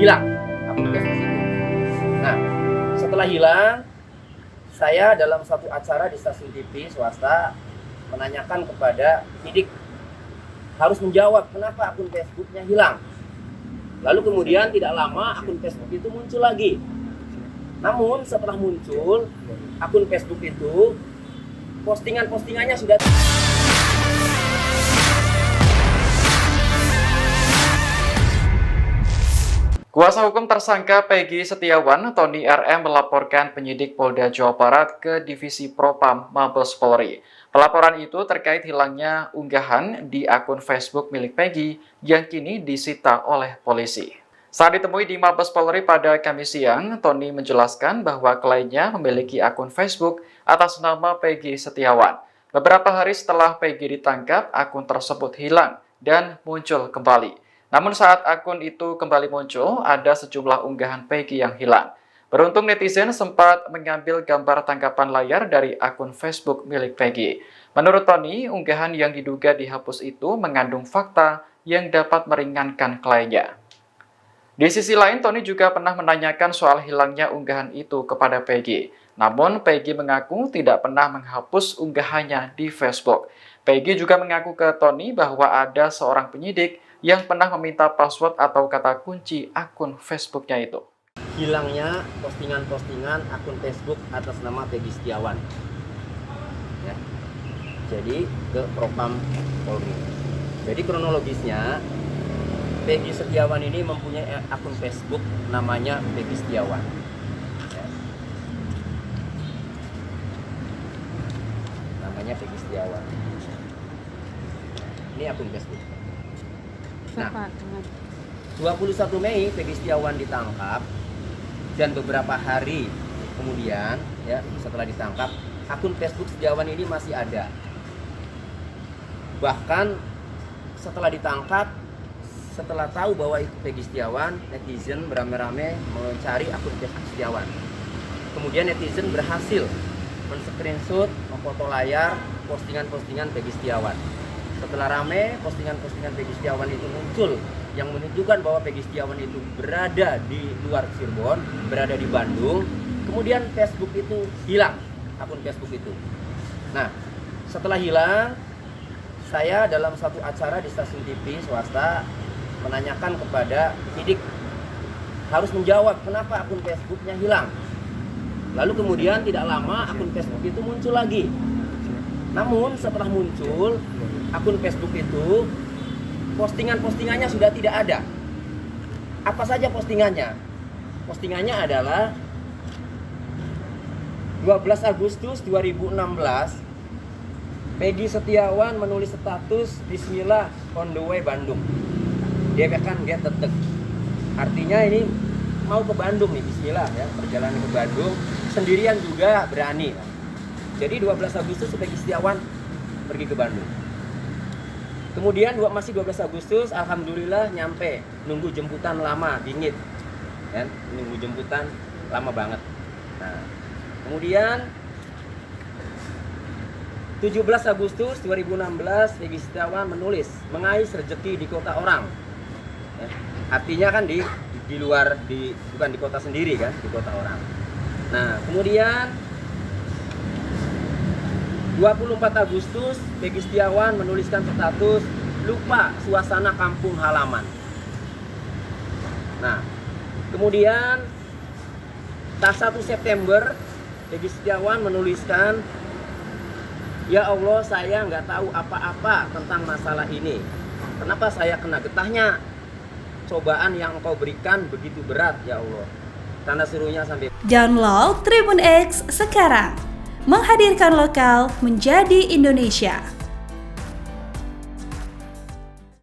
hilang akun Facebook itu. Nah, setelah hilang, saya dalam satu acara di stasiun TV swasta menanyakan kepada penyidik, harus menjawab kenapa akun Facebooknya hilang. Lalu kemudian tidak lama akun Facebook itu muncul lagi. Namun setelah muncul akun Facebook itu, postingan-postingannya sudah Kuasa hukum tersangka Peggy Setiawan, Tony RM, melaporkan penyidik Polda Jawa Barat ke Divisi Propam Mabes Polri. Pelaporan itu terkait hilangnya unggahan di akun Facebook milik Peggy yang kini disita oleh polisi. Saat ditemui di Mabes Polri pada Kamis siang, Tony menjelaskan bahwa kliennya memiliki akun Facebook atas nama Peggy Setiawan. Beberapa hari setelah Peggy ditangkap, akun tersebut hilang dan muncul kembali. Namun saat akun itu kembali muncul, ada sejumlah unggahan Peggy yang hilang. Beruntung netizen sempat mengambil gambar tangkapan layar dari akun Facebook milik Peggy. Menurut Tony, unggahan yang diduga dihapus itu mengandung fakta yang dapat meringankan kliennya. Di sisi lain, Tony juga pernah menanyakan soal hilangnya unggahan itu kepada Peggy. Namun, Peggy mengaku tidak pernah menghapus unggahannya di Facebook. Peggy juga mengaku ke Tony bahwa ada seorang penyidik yang pernah meminta password atau kata kunci akun Facebooknya itu. Hilangnya postingan-postingan akun Facebook atas nama Peggy Setiawan. Ya. Jadi ke Propam Polri. Jadi kronologisnya, Peggy Setiawan ini mempunyai akun Facebook namanya Peggy Setiawan. Ya. Namanya Peggy Setiawan. Ini akun Facebook. Nah, 21 Mei Peggy Setiawan ditangkap dan beberapa hari kemudian, ya, setelah ditangkap, akun Facebook Setiawan ini masih ada. Bahkan setelah ditangkap, setelah tahu bahwa itu Peggy Setiawan, netizen beramai-ramai mencari akun Facebook Setiawan. Kemudian netizen berhasil men-screenshot, memfoto layar postingan-postingan Peggy Setiawan. Setelah rame, postingan-postingan Peggy Setiawan itu muncul yang menunjukkan bahwa Peggy Setiawan itu berada di luar Cirebon, berada di Bandung. Kemudian Facebook itu hilang, akun Facebook itu. Nah, setelah hilang, saya dalam satu acara di stasiun TV swasta menanyakan kepada penyidik, harus menjawab kenapa akun Facebooknya hilang. Lalu kemudian tidak lama akun Facebook itu muncul lagi. Namun setelah muncul akun Facebook itu, postingan-postingannya sudah tidak ada. Apa saja postingannya? Postingannya adalah 12 Agustus 2016, Peggy Setiawan menulis status Bismillah on the way Bandung. Dia kan get tetek. Artinya ini mau ke Bandung nih, Bismillah ya, perjalanan ke Bandung, sendirian juga berani. Jadi 12 Agustus Peggy Setiawan pergi ke Bandung. Kemudian masih 12 Agustus, alhamdulillah nyampe, nunggu jemputan lama, bingit, kan? Nunggu jemputan lama banget. Nah, kemudian 17 Agustus 2016, Peggy Setiawan menulis mengais rezeki di kota orang. Ya, artinya kan di luar, bukan di kota sendiri kan, di kota orang. Nah, kemudian 24 Agustus, Peggy Setiawan menuliskan status lupa suasana kampung halaman. Nah, kemudian 1 September, Peggy Setiawan menuliskan, ya Allah, saya nggak tahu apa-apa tentang masalah ini. Kenapa saya kena getahnya? Cobaan yang Engkau berikan begitu berat, ya Allah. Tanda serunya sampai. Download Tribun X sekarang. Menghadirkan lokal menjadi Indonesia.